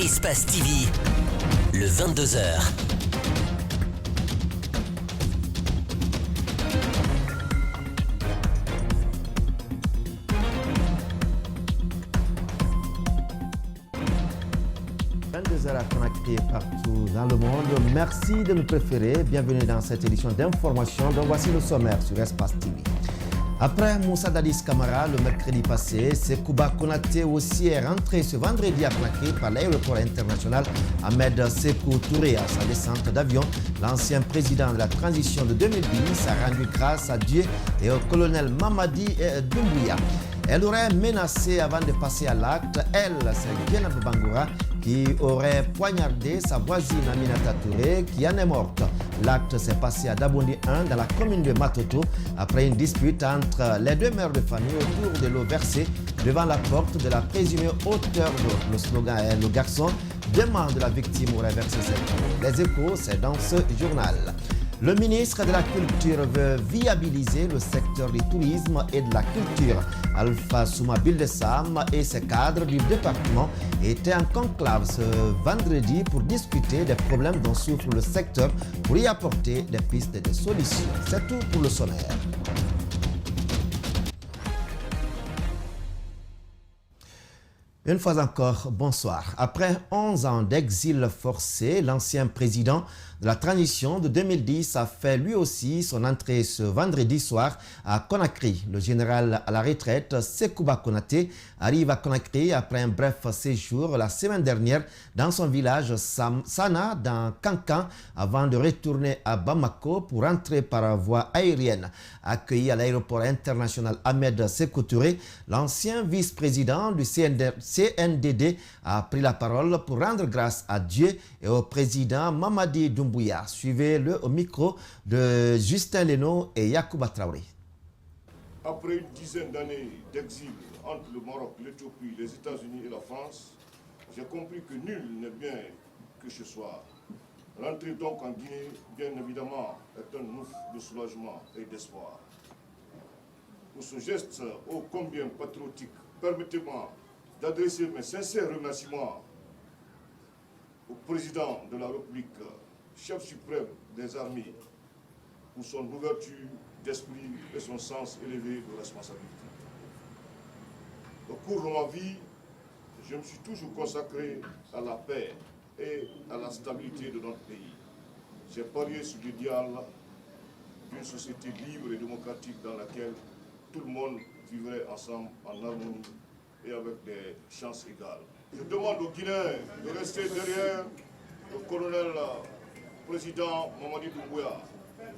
Espace TV, le 22h. À Conakry partout dans le monde. Merci de nous préférer. Bienvenue dans cette édition d'information. Donc voici le sommaire sur Espace TV. Après Moussa Dadis Camara le mercredi passé, Sekouba Konaté aussi est rentré ce vendredi à Conakry par l'aéroport international Ahmed Sékou Touré. À sa descente d'avion, l'ancien président de la transition de 2010 a rendu grâce à Dieu et au colonel Mamadi Doumbouya. Elle aurait menacé avant de passer à l'acte. Elle, c'est Djenab Bangoura, qui aurait poignardé sa voisine Aminata Touré, qui en est morte. L'acte s'est passé à Dabondi 1, dans la commune de Matoto, après une dispute entre les deux mères de famille autour de l'eau versée devant la porte de la présumée auteure d'eau. Le slogan est « Le garçon demande la victime aurait versé cette eau ». Les échos, c'est dans ce journal. Le ministre de la Culture veut viabiliser le secteur du tourisme et de la culture. Alpha Souma Bildessam et ses cadres du département étaient en conclave ce vendredi pour discuter des problèmes dont souffre le secteur pour y apporter des pistes et des solutions. C'est tout pour le sommaire. Une fois encore, bonsoir. Après 11 ans d'exil forcé, l'ancien président de la transition de 2010 a fait lui aussi son entrée ce vendredi soir à Conakry. Le général à la retraite, Sekouba Konaté, arrive à Conakry après un bref séjour la semaine dernière dans son village Sana, dans Kankan, avant de retourner à Bamako pour entrer par voie aérienne. Accueilli à l'aéroport international Ahmed Sékou Touré, l'ancien vice-président du CNDD a pris la parole pour rendre grâce à Dieu et au président Mamadi Doumbouya. Suivez-le au micro de Justin Leno et Yacouba Traoré. Après une dizaine d'années d'exil entre le Maroc, l'Éthiopie, les États-Unis et la France, j'ai compris que nul n'est bien que chez soi. L'entrée donc en Guinée, bien évidemment, est un ouf de soulagement et d'espoir. Pour ce geste ô combien patriotique, permettez-moi d'adresser mes sincères remerciements au président de la République, chef suprême des armées, pour son ouverture d'esprit et son sens élevé de responsabilité. Au cours de ma vie, je me suis toujours consacré à la paix et à la stabilité de notre pays. J'ai parié sur l'idéal d'une société libre et démocratique dans laquelle tout le monde vivrait ensemble en harmonie et avec des chances égales. Je demande aux Guinéens de rester derrière le colonel président Mamadi Doumbouya,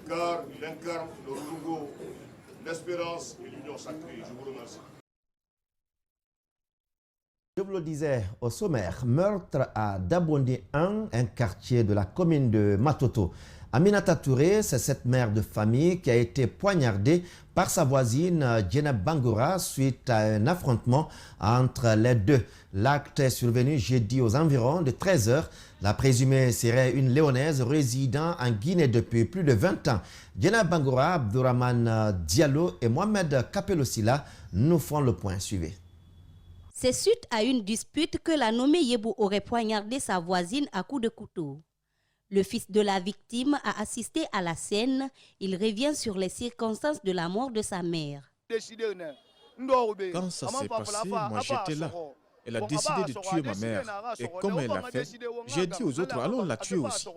car il incarne le renouveau, l'espérance et l'union sacrée. Je vous remercie. Je vous le disais au sommaire, meurtre à Dabondi 1, un quartier de la commune de Matoto. Aminata Touré, c'est cette mère de famille qui a été poignardée par sa voisine Djenab Bangoura suite à un affrontement entre les deux. L'acte est survenu jeudi aux environs de 13 h. La présumée serait une léonaise résidant en Guinée depuis plus de 20 ans. Djenab Bangoura, Abdourahmane Diallo et Mohamed Kapelosila nous font le point. Suivez. C'est suite à une dispute que la nommée Yebou aurait poignardé sa voisine à coups de couteau. Le fils de la victime a assisté à la scène. Il revient sur les circonstances de la mort de sa mère. Quand ça s'est passé, moi j'étais là. Elle a décidé de tuer ma mère. Et comme elle l'a fait, j'ai dit aux autres, allons la tuer aussi.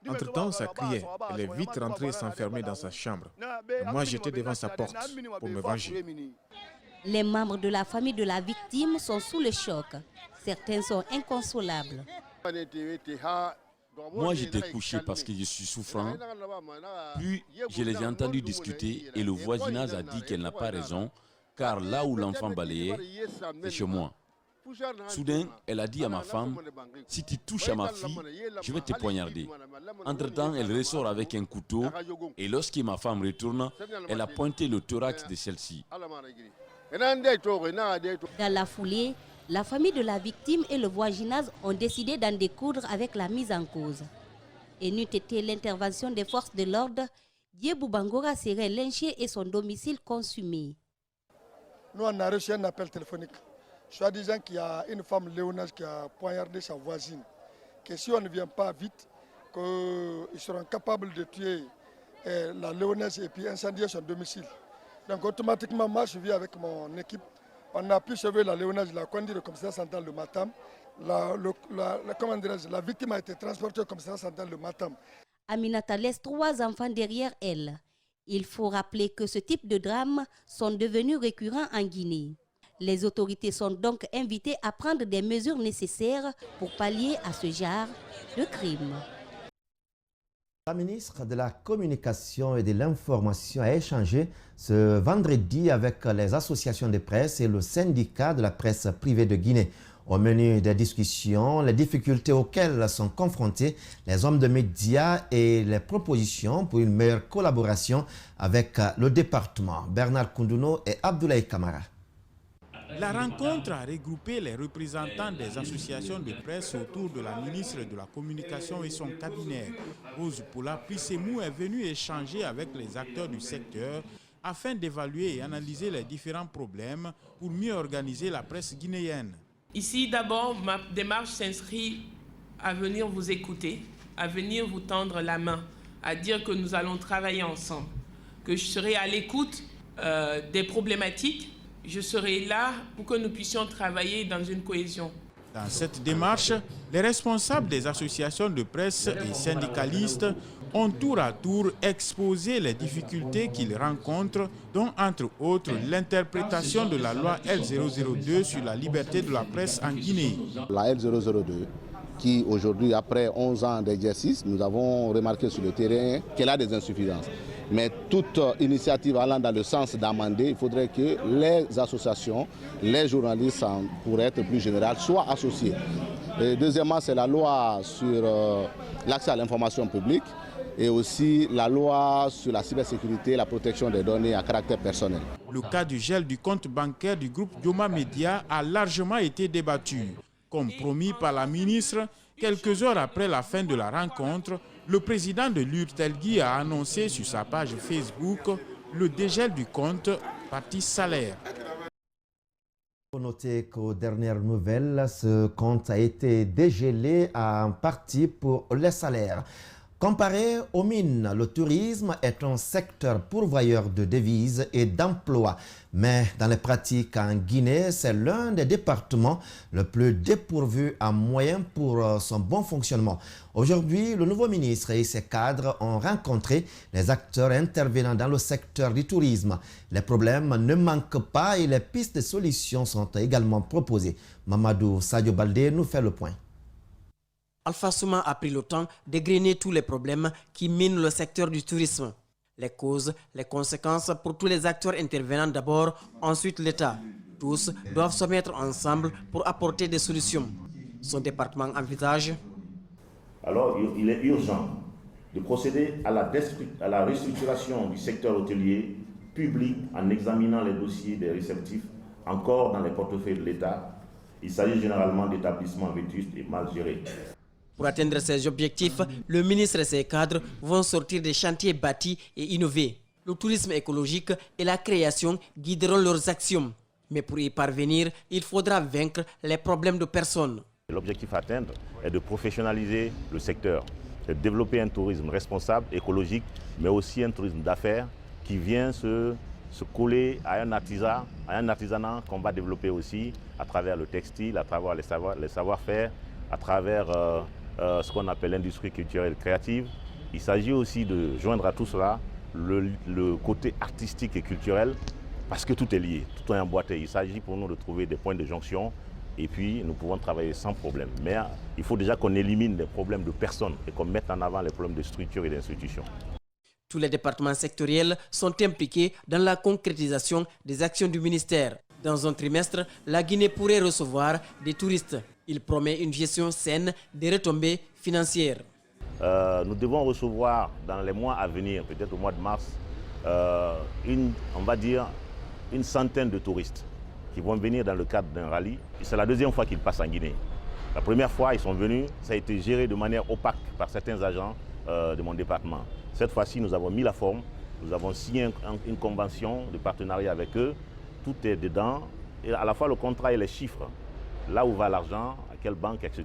Entre-temps, ça criait. Elle est vite rentrée s'enfermer dans sa chambre. Et moi j'étais devant sa porte pour me venger. Les membres de la famille de la victime sont sous le choc. Certains sont inconsolables. Moi, j'étais couché parce que je suis souffrant. Puis, je les ai entendus discuter et le voisinage a dit qu'elle n'a pas raison, car là où l'enfant balayait, c'est chez moi. Soudain, elle a dit à ma femme, « Si tu touches à ma fille, je vais te poignarder. » Entre-temps, elle ressort avec un couteau et lorsque ma femme retourne, elle a pointé le thorax de celle-ci. Dans la foulée, la famille de la victime et le voisinage ont décidé d'en découdre avec la mise en cause. Et n'eût été l'intervention des forces de l'ordre, Yebou Bangoura serait lynché et son domicile consumé. Nous, on a reçu un appel téléphonique soi-disant qu'il y a une femme léonaise qui a poignardé sa voisine, que si on ne vient pas vite, qu'ils seront capables de tuer la léonaise et puis incendier son domicile. Donc automatiquement, moi je vis avec mon équipe, on a pu sauver la léonaise, la conduit au commissariat central de Matam. La victime a été transportée au commissariat central de Matam. Aminata laisse 3 enfants derrière elle. Il faut rappeler que ce type de drames sont devenus récurrents en Guinée. Les autorités sont donc invitées à prendre des mesures nécessaires pour pallier à ce genre de crime. La ministre de la Communication et de l'Information a échangé ce vendredi avec les associations de presse et le syndicat de la presse privée de Guinée. Au menu des discussions, les difficultés auxquelles sont confrontés les hommes de médias et les propositions pour une meilleure collaboration avec le département. Bernard Koundouno et Abdoulaye Kamara. La rencontre a regroupé les représentants des associations de presse autour de la ministre de la Communication et son cabinet. Rose Poula Pissemou est venue échanger avec les acteurs du secteur afin d'évaluer et analyser les différents problèmes pour mieux organiser la presse guinéenne. Ici, d'abord, ma démarche s'inscrit à venir vous écouter, à venir vous tendre la main, à dire que nous allons travailler ensemble, que je serai à l'écoute des problématiques. Je serai là pour que nous puissions travailler dans une cohésion. Dans cette démarche, les responsables des associations de presse et syndicalistes ont tour à tour exposé les difficultés qu'ils rencontrent, dont entre autres l'interprétation de la loi L002 sur la liberté de la presse en Guinée. La L002, qui aujourd'hui, après 11 ans d'exercice, nous avons remarqué sur le terrain qu'elle a des insuffisances. Mais toute initiative allant dans le sens d'amender, il faudrait que les associations, les journalistes, pour être plus général, soient associés. Et deuxièmement, c'est la loi sur l'accès à l'information publique et aussi la loi sur la cybersécurité et la protection des données à caractère personnel. Le cas du gel du compte bancaire du groupe Dioma Media a largement été débattu. Comme promis par la ministre, quelques heures après la fin de la rencontre, le président de l'URTELGUI a annoncé sur sa page Facebook le dégel du compte partie salaire. Il faut noter qu'aux dernières nouvelles, ce compte a été dégelé en partie pour les salaires. Comparé aux mines, le tourisme est un secteur pourvoyeur de devises et d'emplois. Mais dans les pratiques en Guinée, c'est l'un des départements le plus dépourvu en moyens pour son bon fonctionnement. Aujourd'hui, le nouveau ministre et ses cadres ont rencontré les acteurs intervenant dans le secteur du tourisme. Les problèmes ne manquent pas et les pistes de solutions sont également proposées. Mamadou Sadio Baldé nous fait le point. Alpha Souma a pris le temps d'égrener tous les problèmes qui minent le secteur du tourisme. Les causes, les conséquences pour tous les acteurs intervenant d'abord, ensuite l'État. Tous doivent se mettre ensemble pour apporter des solutions. Son département envisage. Alors il est urgent de procéder à la restructuration du secteur hôtelier public en examinant les dossiers des réceptifs encore dans les portefeuilles de l'État. Il s'agit généralement d'établissements vétustes et mal gérés. Pour atteindre ces objectifs, le ministre et ses cadres vont sortir des chantiers bâtis et innovés. Le tourisme écologique et la création guideront leurs actions. Mais pour y parvenir, il faudra vaincre les problèmes de personnes. L'objectif à atteindre est de professionnaliser le secteur, de développer un tourisme responsable, écologique, mais aussi un tourisme d'affaires qui vient se coller à un artisanat qu'on va développer aussi à travers le textile, à travers les savoir-faire, à travers ce qu'on appelle l'industrie culturelle créative. Il s'agit aussi de joindre à tout cela le côté artistique et culturel, parce que tout est lié, tout est emboîté. Il s'agit pour nous de trouver des points de jonction et puis nous pouvons travailler sans problème. Mais il faut déjà qu'on élimine les problèmes de personnes et qu'on mette en avant les problèmes de structure et d'institutions. Tous les départements sectoriels sont impliqués dans la concrétisation des actions du ministère. Dans un trimestre, la Guinée pourrait recevoir des touristes. Il promet une gestion saine des retombées financières. Nous devons recevoir dans les mois à venir, peut-être au mois de mars, on va dire une centaine de touristes qui vont venir dans le cadre d'un rallye. C'est la deuxième fois qu'ils passent en Guinée. La première fois, ils sont venus, ça a été géré de manière opaque par certains agents de mon département. Cette fois-ci, nous avons mis la forme, nous avons signé une convention de partenariat avec eux. Tout est dedans et à la fois le contrat et les chiffres. Là où va l'argent, à quelle banque, etc.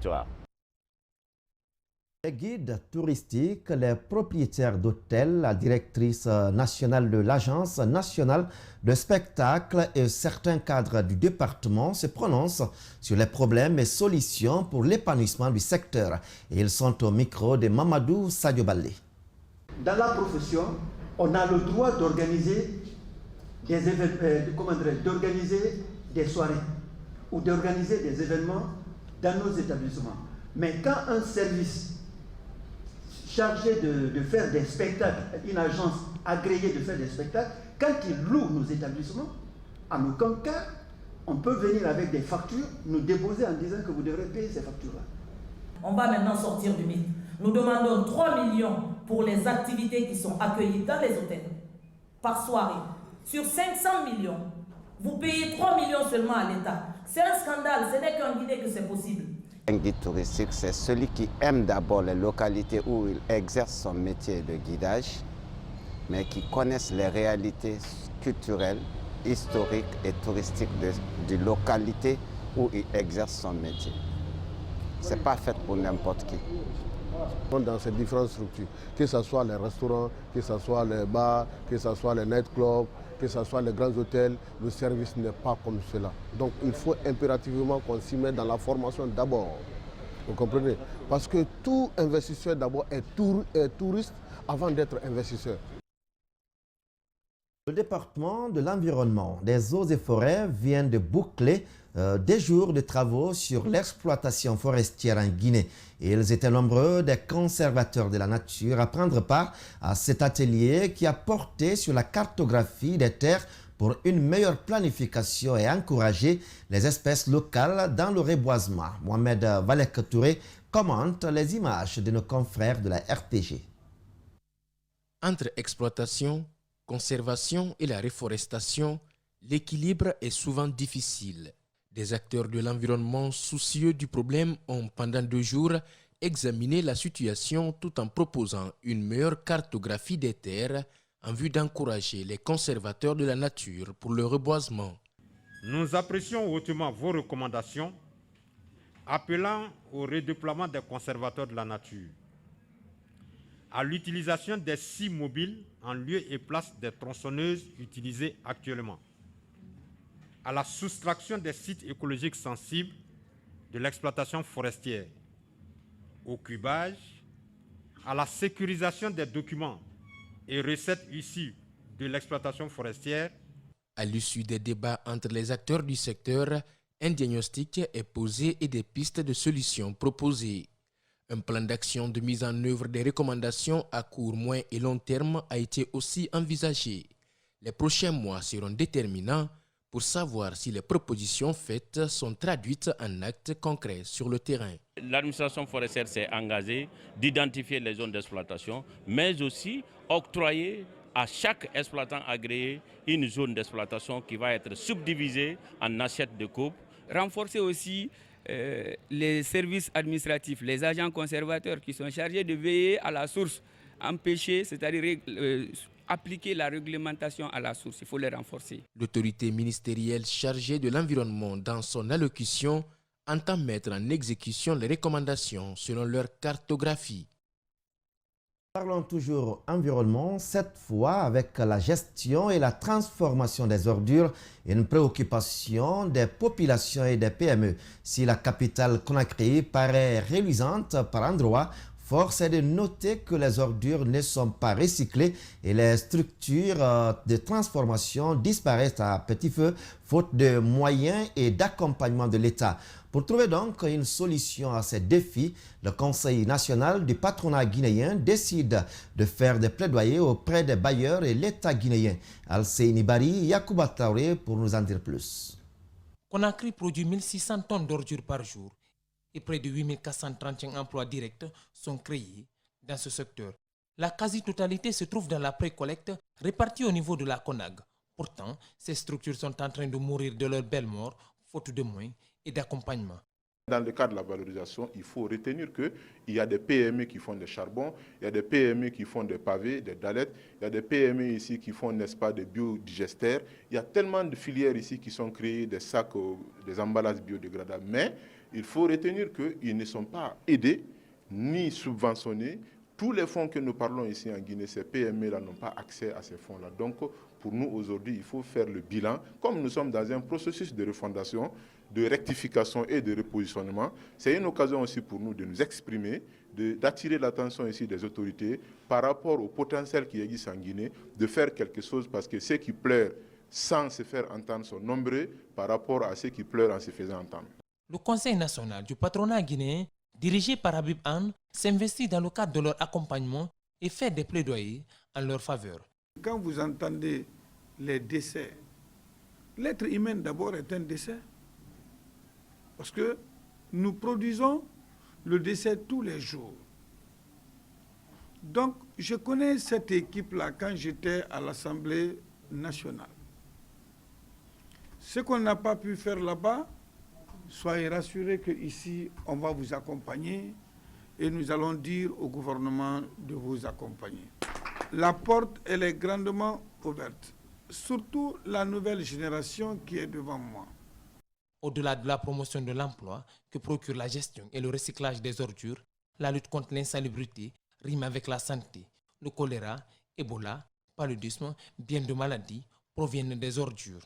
Les guides touristiques, les propriétaires d'hôtels, la directrice nationale de l'Agence nationale de spectacle et certains cadres du département se prononcent sur les problèmes et solutions pour l'épanouissement du secteur. Et ils sont au micro de Mamadou Sadio Baldé. Dans la profession, on a le droit d'organiser d'organiser des soirées ou d'organiser des événements dans nos établissements. Mais quand un service chargé de faire des spectacles, une agence agréée de faire des spectacles, quand il loue nos établissements, en aucun cas, on peut venir avec des factures, nous déposer en disant que vous devrez payer ces factures-là. On va maintenant sortir du mythe. Nous demandons 3 millions pour les activités qui sont accueillies dans les hôtels par soirée. Sur 500 millions, vous payez 3 millions seulement à l'État. C'est un scandale, ce n'est qu'en Guinée que c'est possible. Un guide touristique, c'est celui qui aime d'abord les localités où il exerce son métier de guidage, mais qui connaissent les réalités culturelles, historiques et touristiques de localité où il exerce son métier. Ce n'est pas fait pour n'importe qui. Dans ces différentes structures, que ce soit les restaurants, que ce soit les bars, que ce soit les nightclubs, que ce soit les grands hôtels, le service n'est pas comme cela. Donc il faut impérativement qu'on s'y mette dans la formation d'abord. Vous comprenez? Parce que tout investisseur d'abord est touriste avant d'être investisseur. Le département de l'environnement, des eaux et forêts vient de boucler des jours de travaux sur l'exploitation forestière en Guinée. Et ils étaient nombreux des conservateurs de la nature à prendre part à cet atelier qui a porté sur la cartographie des terres pour une meilleure planification et encourager les espèces locales dans le reboisement. Mohamed Valek Touré commente les images de nos confrères de la RTG. Entre exploitation, conservation et la reforestation, l'équilibre est souvent difficile. Des acteurs de l'environnement soucieux du problème ont pendant 2 jours examiné la situation tout en proposant une meilleure cartographie des terres en vue d'encourager les conservateurs de la nature pour le reboisement. Nous apprécions hautement vos recommandations appelant au redéploiement des conservateurs de la nature, à l'utilisation des scies mobiles en lieu et place des tronçonneuses utilisées actuellement, à la soustraction des sites écologiques sensibles de l'exploitation forestière, au cubage, à la sécurisation des documents et recettes issues de l'exploitation forestière. À l'issue des débats entre les acteurs du secteur, un diagnostic est posé et des pistes de solutions proposées. Un plan d'action de mise en œuvre des recommandations à court, moyen et long terme a été aussi envisagé. Les prochains mois seront déterminants pour savoir si les propositions faites sont traduites en actes concrets sur le terrain. L'administration forestière s'est engagée d'identifier les zones d'exploitation, mais aussi octroyer à chaque exploitant agréé une zone d'exploitation qui va être subdivisée en assiettes de coupe. Renforcer aussi les services administratifs, les agents conservateurs qui sont chargés de veiller à la source, empêcher, c'est-à-dire appliquer la réglementation à la source, il faut les renforcer. L'autorité ministérielle chargée de l'environnement dans son allocution entend mettre en exécution les recommandations selon leur cartographie. Parlons toujours environnement, cette fois avec la gestion et la transformation des ordures, une préoccupation des populations et des PME. Si la capitale Conakry paraît reluisante par endroits, force est de noter que les ordures ne sont pas recyclées et les structures de transformation disparaissent à petit feu, faute de moyens et d'accompagnement de l'État. Pour trouver donc une solution à ces défis, le Conseil national du patronat guinéen décide de faire des plaidoyers auprès des bailleurs et l'État guinéen. Alseini Bari, Yacouba Taoré pour nous en dire plus. Conakry produit 1600 tonnes d'ordures par jour et près de 8435 emplois directs sont créés dans ce secteur. La quasi-totalité se trouve dans la pré-collecte répartie au niveau de la CONAG. Pourtant, ces structures sont en train de mourir de leur belle mort, faute de moyens et d'accompagnement. Dans le cadre de la valorisation, il faut retenir qu'il y a des PME qui font des charbons, il y a des PME qui font des pavés, des dalettes, il y a des PME ici qui font, n'est-ce pas, des biodigesteurs. Il y a tellement de filières ici qui sont créées, des sacs, des emballages biodégradables. Mais il faut retenir qu'ils ne sont pas aidés ni subventionnés. Tous les fonds que nous parlons ici en Guinée, ces PME-là n'ont pas accès à ces fonds-là. Donc, pour nous, aujourd'hui, il faut faire le bilan. Comme nous sommes dans un processus de refondation, de rectification et de repositionnement, c'est une occasion aussi pour nous de nous exprimer, d'attirer l'attention ici des autorités par rapport au potentiel qui existe en Guinée, de faire quelque chose parce que ceux qui pleurent sans se faire entendre sont nombreux par rapport à ceux qui pleurent en se faisant entendre. Le Conseil national du patronat guinéen, dirigé par Habib Anne, s'investit dans le cadre de leur accompagnement et fait des plaidoyers en leur faveur. Quand vous entendez les décès, l'être humain d'abord est un décès. Parce que nous produisons le décès tous les jours. Donc, je connais cette équipe-là quand j'étais à l'Assemblée nationale. Ce qu'on n'a pas pu faire là-bas, soyez rassurés qu'ici, on va vous accompagner et nous allons dire au gouvernement de vous accompagner. La porte, elle est grandement ouverte, surtout la nouvelle génération qui est devant moi. Au-delà de la promotion de l'emploi que procure la gestion et le recyclage des ordures, la lutte contre l'insalubrité rime avec la santé. Le choléra, Ebola, paludisme, bien de maladies proviennent des ordures.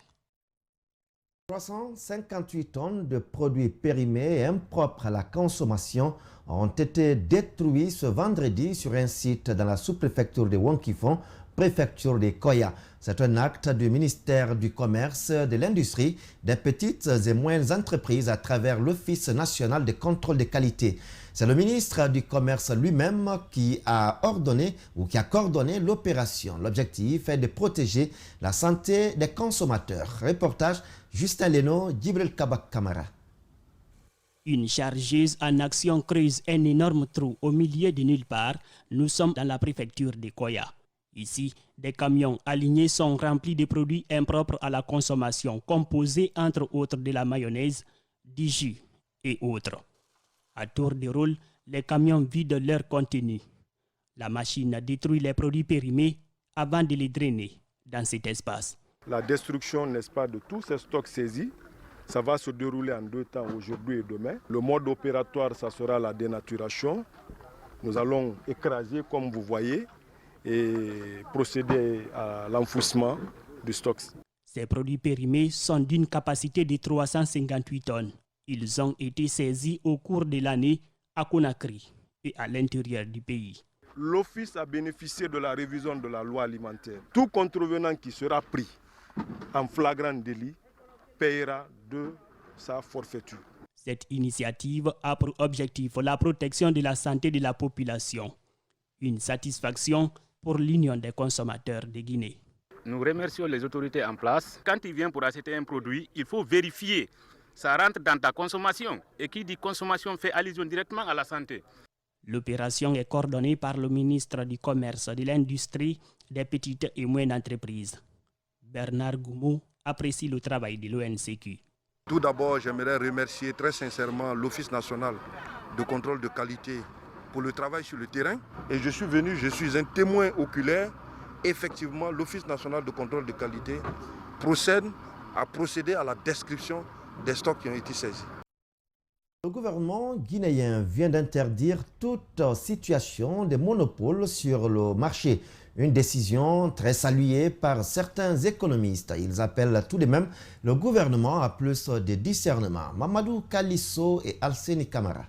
358 tonnes de produits périmés et impropres à la consommation ont été détruits ce vendredi sur un site dans la sous-préfecture de Wonkifon, préfecture de Koya. C'est un acte du ministère du Commerce, de l'Industrie, des petites et moyennes entreprises à travers l'Office national de contrôle de qualité. C'est le ministre du Commerce lui-même qui a coordonné l'opération. L'objectif est de protéger la santé des consommateurs. Reportage Justin Leno, Djibril Kabak Kamara. Une chargeuse en action creuse un énorme trou au milieu de nulle part. Nous sommes dans la préfecture de Koya. Ici, des camions alignés sont remplis de produits impropres à la consommation, composés entre autres de la mayonnaise, du jus et autres. À tour de rôle, les camions vident leur contenu. La machine détruit les produits périmés avant de les drainer dans cet espace. La destruction, n'est-ce pas, de tous ces stocks saisis, ça va se dérouler en 2 temps, aujourd'hui et demain. Le mode opératoire, ça sera la dénaturation. Nous allons écraser, comme vous voyez, et procéder à l'enfouissement du stock. Ces produits périmés sont d'une capacité de 358 tonnes. Ils ont été saisis au cours de l'année à Conakry et à l'intérieur du pays. L'Office a bénéficié de la révision de la loi alimentaire. Tout contrevenant qui sera pris en flagrant délit paiera de sa forfaiture. Cette initiative a pour objectif la protection de la santé de la population. Une satisfaction pour l'Union des consommateurs de Guinée. Nous remercions les autorités en place. Quand il vient pour acheter un produit, il faut vérifier. Ça rentre dans ta consommation. Et qui dit consommation fait allusion directement à la santé. L'opération est coordonnée par le ministre du Commerce, de l'Industrie, des petites et moyennes entreprises. Bernard Goumou apprécie le travail de l'ONCQ. Tout d'abord, j'aimerais remercier très sincèrement l'Office national de contrôle de qualité pour le travail sur le terrain. Et je suis un témoin oculaire. Effectivement, l'Office national de contrôle de qualité a procédé à la description des stocks qui ont été saisis. Le gouvernement guinéen vient d'interdire toute situation de monopole sur le marché. Une décision très saluée par certains économistes. Ils appellent tout de même le gouvernement à plus de discernement. Mamadou Kalisso et Alseni Kamara.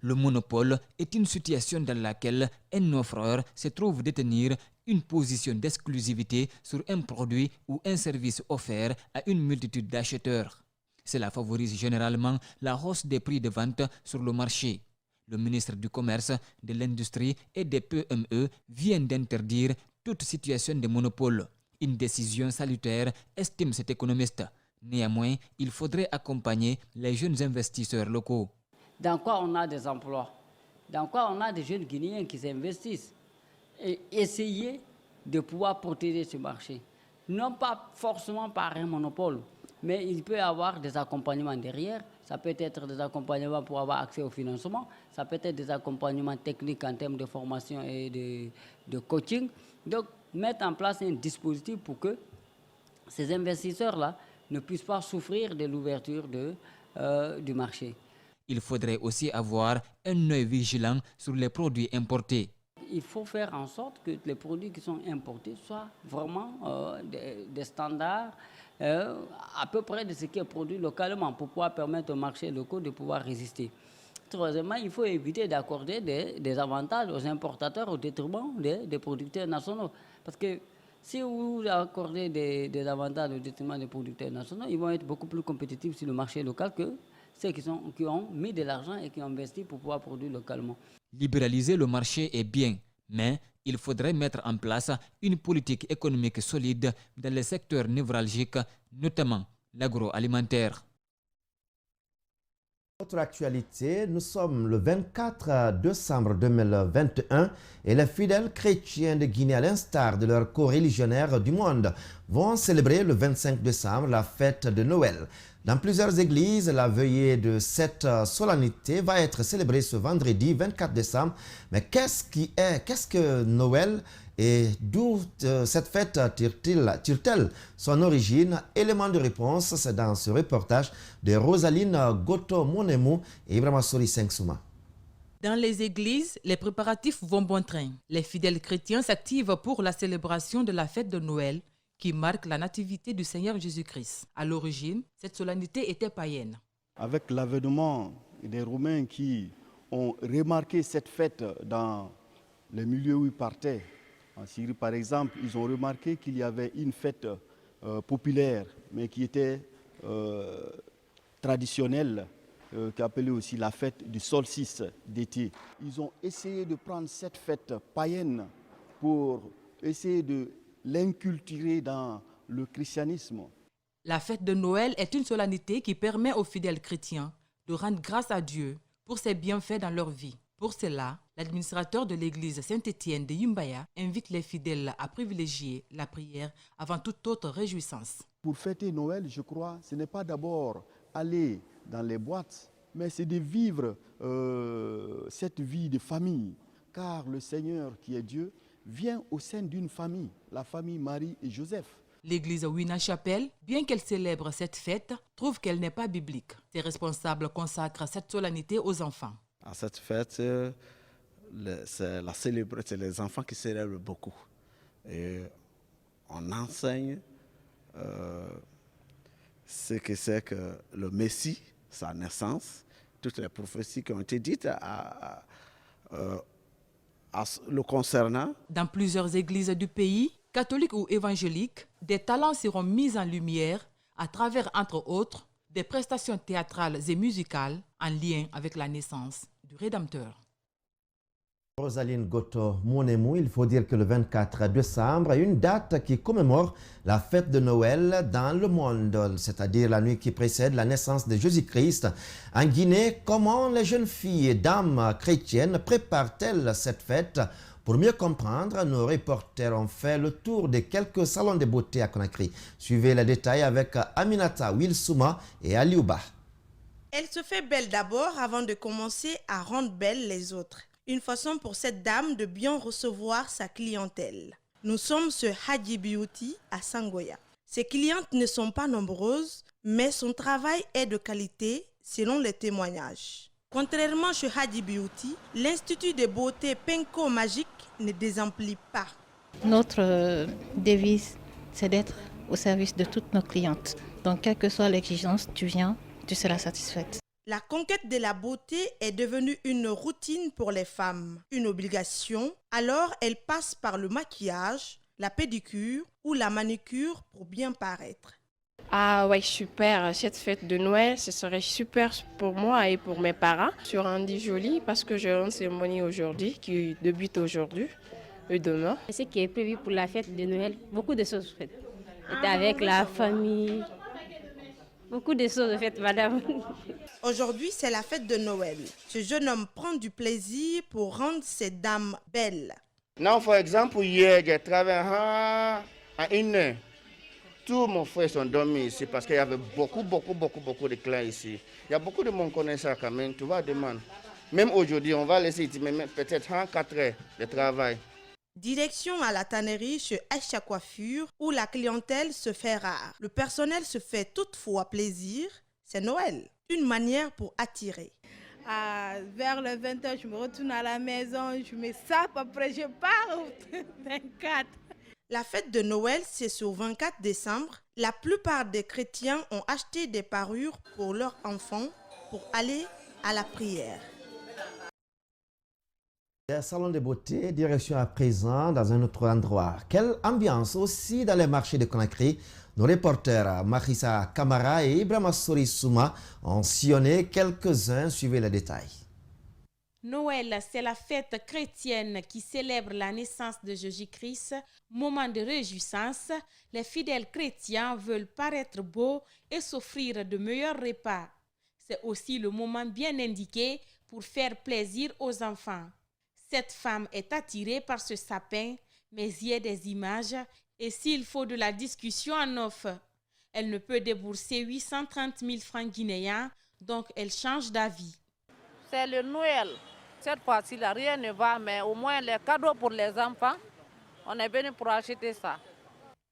Le monopole est une situation dans laquelle un offreur se trouve détenir une position d'exclusivité sur un produit ou un service offert à une multitude d'acheteurs. Cela favorise généralement la hausse des prix de vente sur le marché. Le ministre du Commerce, de l'Industrie et des PME vient d'interdire toute situation de monopole. Une décision salutaire, estime cet économiste. Néanmoins, il faudrait accompagner les jeunes investisseurs locaux. Dans quoi on a des emplois, dans quoi on a des jeunes Guinéens qui s'investissent et essayer de pouvoir protéger ce marché. Non pas forcément par un monopole, mais il peut y avoir des accompagnements derrière. Ça peut être des accompagnements pour avoir accès au financement, ça peut être des accompagnements techniques en termes de formation et de coaching. Donc, mettre en place un dispositif pour que ces investisseurs-là ne puissent pas souffrir de l'ouverture du marché. Il faudrait aussi avoir un œil vigilant sur les produits importés. Il faut faire en sorte que les produits qui sont importés soient vraiment des standards à peu près de ce qui est produit localement pour pouvoir permettre aux marchés locaux de pouvoir résister. Troisièmement, il faut éviter d'accorder des avantages aux importateurs au détriment des producteurs nationaux. Parce que si vous accordez des avantages au détriment des producteurs nationaux, ils vont être beaucoup plus compétitifs sur le marché local que ceux qui ont mis de l'argent et qui ont investi pour pouvoir produire localement. Libéraliser le marché est bien, mais il faudrait mettre en place une politique économique solide dans les secteurs névralgiques, notamment l'agroalimentaire. Autre actualité, nous sommes le 24 décembre 2021 et les fidèles chrétiens de Guinée, à l'instar de leurs co-religionnaires du monde, vont célébrer le 25 décembre la fête de Noël. Dans plusieurs églises, la veillée de cette solennité va être célébrée ce vendredi 24 décembre. Mais qu'est-ce que Noël et d'où cette fête tire-t-elle son origine? Élément de réponse, c'est dans ce reportage de Rosaline Goto-Monemu et Ibrahima Sori Sengsouma. Dans les églises, les préparatifs vont bon train. Les fidèles chrétiens s'activent pour la célébration de la fête de Noël, qui marque la nativité du Seigneur Jésus-Christ. À l'origine, cette solennité était païenne. Avec l'avènement des Romains qui ont remarqué cette fête dans les milieux où ils partaient, en Syrie par exemple, ils ont remarqué qu'il y avait une fête populaire, mais qui était traditionnelle, qui appelait aussi la fête du solstice d'été. Ils ont essayé de prendre cette fête païenne pour essayer de l'inculturer dans le christianisme. La fête de Noël est une solennité qui permet aux fidèles chrétiens de rendre grâce à Dieu pour ses bienfaits dans leur vie. Pour cela, l'administrateur de l'église Saint-Étienne de Yumbaya invite les fidèles à privilégier la prière avant toute autre réjouissance. Pour fêter Noël, je crois, ce n'est pas d'abord aller dans les boîtes, mais c'est de vivre cette vie de famille, car le Seigneur qui est Dieu vient au sein d'une famille, la famille Marie et Joseph. L'église Wina Chapelle, bien qu'elle célèbre cette fête, trouve qu'elle n'est pas biblique. Ses responsables consacrent cette solennité aux enfants. À cette fête, c'est les enfants qui célèbrent beaucoup. Et on enseigne ce que c'est que le Messie, sa naissance, toutes les prophéties qui ont été dites le concernant. Dans plusieurs églises du pays, catholiques ou évangéliques, des talents seront mis en lumière à travers, entre autres, des prestations théâtrales et musicales en lien avec la naissance du Rédempteur. Rosaline Goto-Monemu, il faut dire que le 24 décembre est une date qui commémore la fête de Noël dans le monde, c'est-à-dire la nuit qui précède la naissance de Jésus-Christ. En Guinée, comment les jeunes filles et dames chrétiennes préparent-elles cette fête? Pour mieux comprendre, nos reporters ont fait le tour de quelques salons de beauté à Conakry. Suivez les détails avec Aminata Wilsouma et Aliouba. Elle se fait belle d'abord avant de commencer à rendre belles les autres. Une façon pour cette dame de bien recevoir sa clientèle. Nous sommes sur Hadji Beauty à Sangoya. Ses clientes ne sont pas nombreuses, mais son travail est de qualité selon les témoignages. Contrairement chez Hadji Beauty, l'Institut de beauté Penko Magique ne désemplit pas. Notre devise, c'est d'être au service de toutes nos clientes. Donc, quelle que soit l'exigence, tu viens, tu seras satisfaite. La conquête de la beauté est devenue une routine pour les femmes, une obligation. Alors, elles passent par le maquillage, la pédicure ou la manucure pour bien paraître. Ah ouais, super. Cette fête de Noël, ce serait super pour moi et pour mes parents. Je suis rendue jolie parce que j'ai une cérémonie aujourd'hui qui débute aujourd'hui et demain. Ce qui est prévu pour la fête de Noël, beaucoup de choses faites. Avec la famille. Beaucoup de choses faites, madame. Aujourd'hui, c'est la fête de Noël. Ce jeune homme prend du plaisir pour rendre ces dames belles. Non, par exemple, hier, j'ai travaillé à 1 heure. Tous mes frères sont dormis ici parce qu'il y avait beaucoup de clients ici. Il y a beaucoup de monde qui connaît ça quand même. Tu vas demander. Même aujourd'hui, on va laisser peut-être 4 heures de travail. Direction à la tannerie chez Aïcha Coiffure où la clientèle se fait rare. Le personnel se fait toutefois plaisir. C'est Noël, une manière pour attirer. Vers le 20h, je me retourne à la maison, je me sape, après je pars au 24. La fête de Noël, c'est sur 24 décembre. La plupart des chrétiens ont acheté des parures pour leurs enfants pour aller à la prière. Salon de beauté, direction à présent dans un autre endroit. Quelle ambiance aussi dans les marchés de Conakry. Nos reporters Marissa Kamara et Ibrahima Sori Souma ont sillonné quelques-uns. Suivez les détails. Noël, c'est la fête chrétienne qui célèbre la naissance de Jésus-Christ. Moment de réjouissance, les fidèles chrétiens veulent paraître beaux et s'offrir de meilleurs repas. C'est aussi le moment bien indiqué pour faire plaisir aux enfants. Cette femme est attirée par ce sapin, mais il y a des images et s'il faut de la discussion en offre, elle ne peut débourser 830 000 francs guinéens, donc elle change d'avis. C'est le Noël. Cette fois-ci, rien ne va, mais au moins les cadeaux pour les enfants, on est venu pour acheter ça.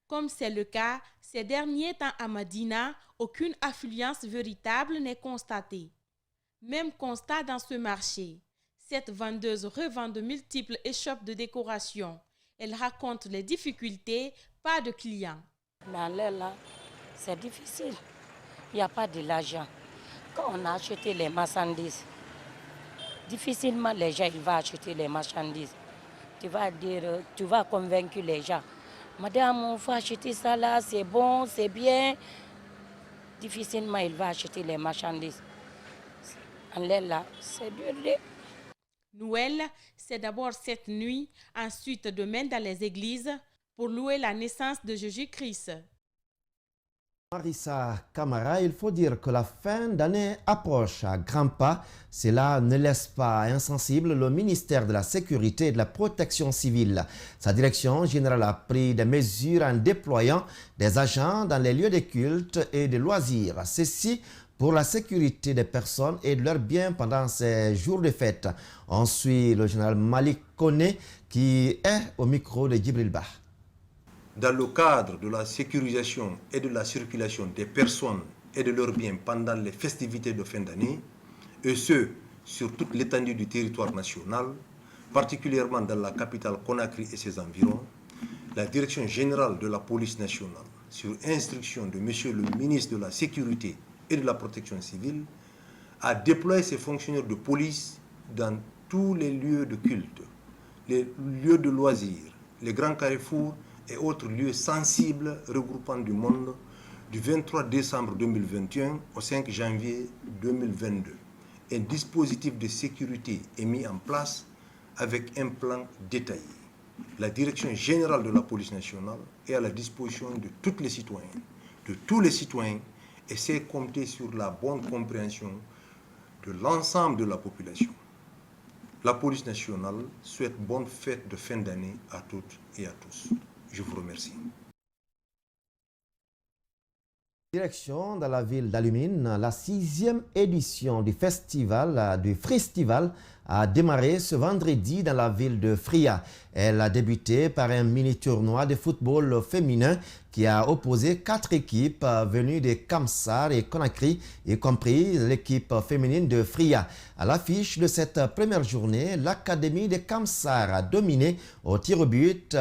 Comme c'est le cas, ces derniers temps à Madina, aucune affluence véritable n'est constatée. Même constat dans ce marché. Cette vendeuse revend de multiples échoppes de décoration. Elle raconte les difficultés, pas de clients. Mais là, c'est difficile. Il n'y a pas de l'argent. Quand on a acheté les marchandises, difficilement les gens vont acheter les marchandises. Tu vas dire, tu vas convaincre les gens. Madame, on va acheter ça là, c'est bon, c'est bien. Difficilement, il va acheter les marchandises. En là, c'est dur. Noël, c'est d'abord cette nuit, ensuite demain dans les églises, pour louer la naissance de Jésus-Christ. Marissa Kamara, il faut dire que la fin d'année approche à grands pas. Cela ne laisse pas insensible le ministère de la Sécurité et de la Protection civile. Sa direction générale a pris des mesures en déployant des agents dans les lieux de culte et de loisirs. Ceci pour la sécurité des personnes et de leurs biens pendant ces jours de fête. On suit le général Malik Kone qui est au micro de Djibril Bah. Dans le cadre de la sécurisation et de la circulation des personnes et de leurs biens pendant les festivités de fin d'année, et ce, sur toute l'étendue du territoire national, particulièrement dans la capitale Conakry et ses environs, la Direction générale de la police nationale, sur instruction de Monsieur le ministre de la Sécurité et de la Protection civile, a déployé ses fonctionnaires de police dans tous les lieux de culte, les lieux de loisirs, les grands carrefours et autres lieux sensibles regroupant du monde du 23 décembre 2021 au 5 janvier 2022. Un dispositif de sécurité est mis en place avec un plan détaillé. La Direction générale de la police nationale est à la disposition de tous les citoyens, et c'est compter sur la bonne compréhension de l'ensemble de la population. La police nationale souhaite bonne fête de fin d'année à toutes et à tous. Je vous remercie. Direction dans la ville d'Alumine, la 6e édition du festival du Festival a démarré ce vendredi dans la ville de Fria. Elle a débuté par un mini-tournoi de football féminin qui a opposé 4 équipes venues de Kamsar et Conakry, y compris l'équipe féminine de Fria. À l'affiche de cette première journée, l'académie de Kamsar a dominé au tir au but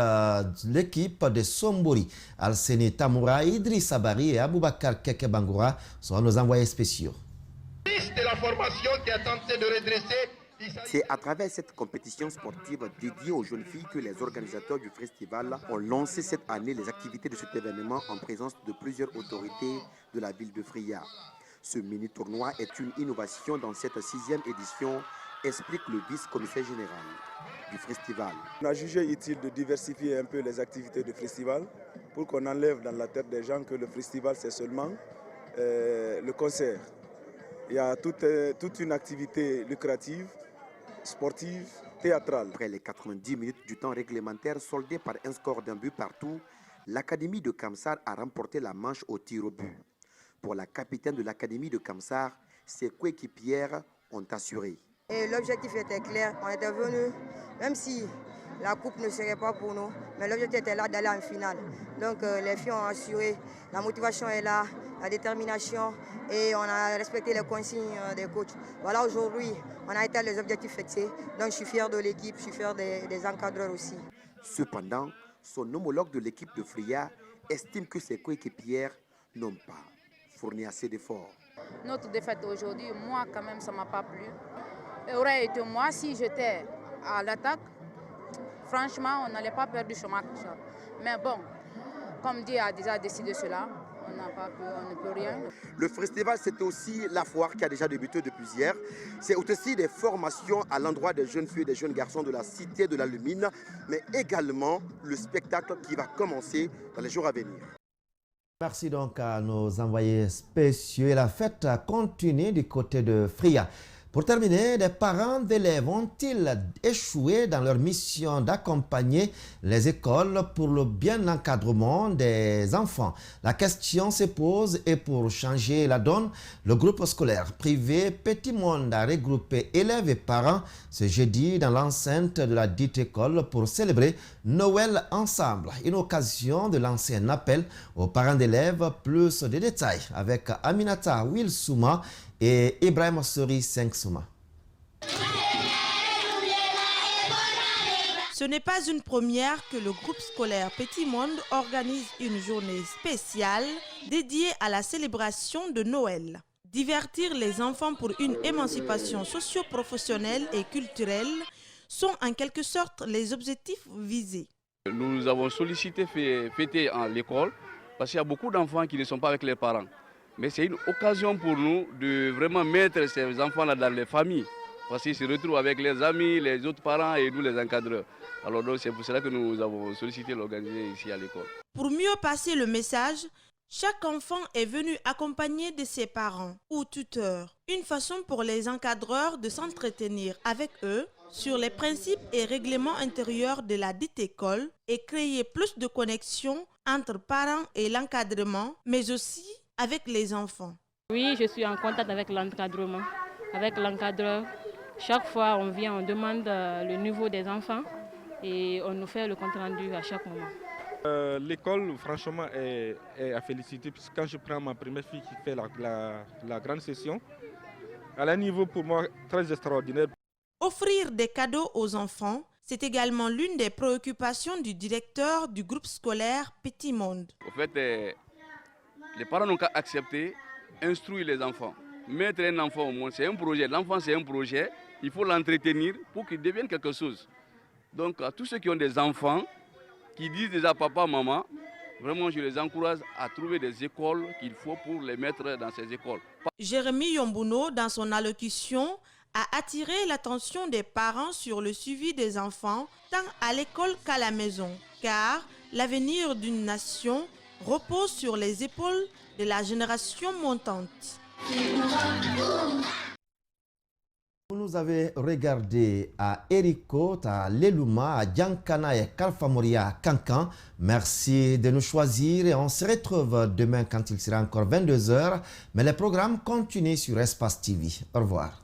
l'équipe de Sombori. Alseni Tamoura, Idriss Abari et Aboubakar Keke Bangoura sont nos envoyés spéciaux. De la formation qui a tenté de redresser. C'est à travers cette compétition sportive dédiée aux jeunes filles que les organisateurs du festival ont lancé cette année les activités de cet événement en présence de plusieurs autorités de la ville de Fria. Ce mini-tournoi est une innovation dans cette 6e édition, explique le vice-commissaire général du festival. On a jugé utile de diversifier un peu les activités du festival pour qu'on enlève dans la tête des gens que le festival c'est seulement le concert. Il y a toute une activité lucrative, sportive, théâtrale. Après les 90 minutes du temps réglementaire soldé par un score d'un but partout, L'académie de Kamsar a remporté la manche au tir au but. Pour la capitaine de l'académie de Kamsar, ses coéquipières ont assuré. L'objectif était clair, on était venu, même si la coupe ne serait pas pour nous, mais l'objectif était là d'aller en finale. Donc les filles ont assuré, la motivation est là, la détermination et on a respecté les consignes des coachs. Voilà, aujourd'hui, on a atteint les objectifs fixés, donc je suis fier de l'équipe, je suis fier des encadreurs aussi. Cependant, son homologue de l'équipe de Fria estime que ses coéquipières n'ont pas fourni assez d'efforts. Notre défaite aujourd'hui, moi quand même, ça ne m'a pas plu. Et aurait été moi, si j'étais à l'attaque, franchement, on n'allait pas perdre ce match. Mais bon, comme Dieu a déjà décidé cela, on ne peut rien. Le festival, c'est aussi la foire qui a déjà débuté depuis hier. C'est aussi des formations à l'endroit des jeunes filles et des jeunes garçons de la cité de la Lumine, mais également le spectacle qui va commencer dans les jours à venir. Merci donc à nos envoyés spéciaux. Et la fête continue du côté de Fria. Pour terminer, des parents d'élèves ont-ils échoué dans leur mission d'accompagner les écoles pour le bien encadrement des enfants? La question se pose et pour changer la donne, le groupe scolaire privé Petit Monde a regroupé élèves et parents ce jeudi dans l'enceinte de la dite école pour célébrer Noël ensemble. Une occasion de lancer un appel aux parents d'élèves. Plus de détails avec Aminata Wilsouma et Ibrahim Sori Sengsuma. Ce n'est pas une première que le groupe scolaire Petit Monde organise une journée spéciale dédiée à la célébration de Noël. Divertir les enfants pour une émancipation socio-professionnelle et culturelle sont en quelque sorte les objectifs visés. Nous avons sollicité fêter à l'école parce qu'il y a beaucoup d'enfants qui ne sont pas avec leurs parents. Mais c'est une occasion pour nous de vraiment mettre ces enfants-là dans les familles. Parce qu'ils se retrouvent avec les amis, les autres parents et nous les encadreurs. Alors donc c'est pour cela que nous avons sollicité l'organiser ici à l'école. Pour mieux passer le message, chaque enfant est venu accompagné de ses parents ou tuteurs. Une façon pour les encadreurs de s'entretenir avec eux sur les principes et règlements intérieurs de la dite école et créer plus de connexion entre parents et l'encadrement, mais aussi avec les enfants. Oui, je suis en contact avec l'encadrement, avec l'encadreur. Chaque fois, on vient, on demande le niveau des enfants et on nous fait le compte rendu à chaque moment. L'école, franchement, est à féliciter. Puisque quand je prends ma première fille qui fait la grande session, elle a un niveau pour moi très extraordinaire. Offrir des cadeaux aux enfants, c'est également l'une des préoccupations du directeur du groupe scolaire Petit Monde. En fait, les parents n'ont qu'à accepter, instruire les enfants. Mettre un enfant au monde, c'est un projet. L'enfant, c'est un projet. Il faut l'entretenir pour qu'il devienne quelque chose. Donc, à tous ceux qui ont des enfants, qui disent déjà papa, maman, vraiment, je les encourage à trouver des écoles qu'il faut pour les mettre dans ces écoles. Jérémy Yombuno, dans son allocution, a attiré l'attention des parents sur le suivi des enfants, tant à l'école qu'à la maison. Car l'avenir d'une nation repose sur les épaules de la génération montante. Vous nous avez regardé à Eriko, à Leluma, à Diankana et Kalfamoria à Kankan. Merci de nous choisir et on se retrouve demain quand il sera encore 22h. Mais les programmes continuent sur Espace TV. Au revoir.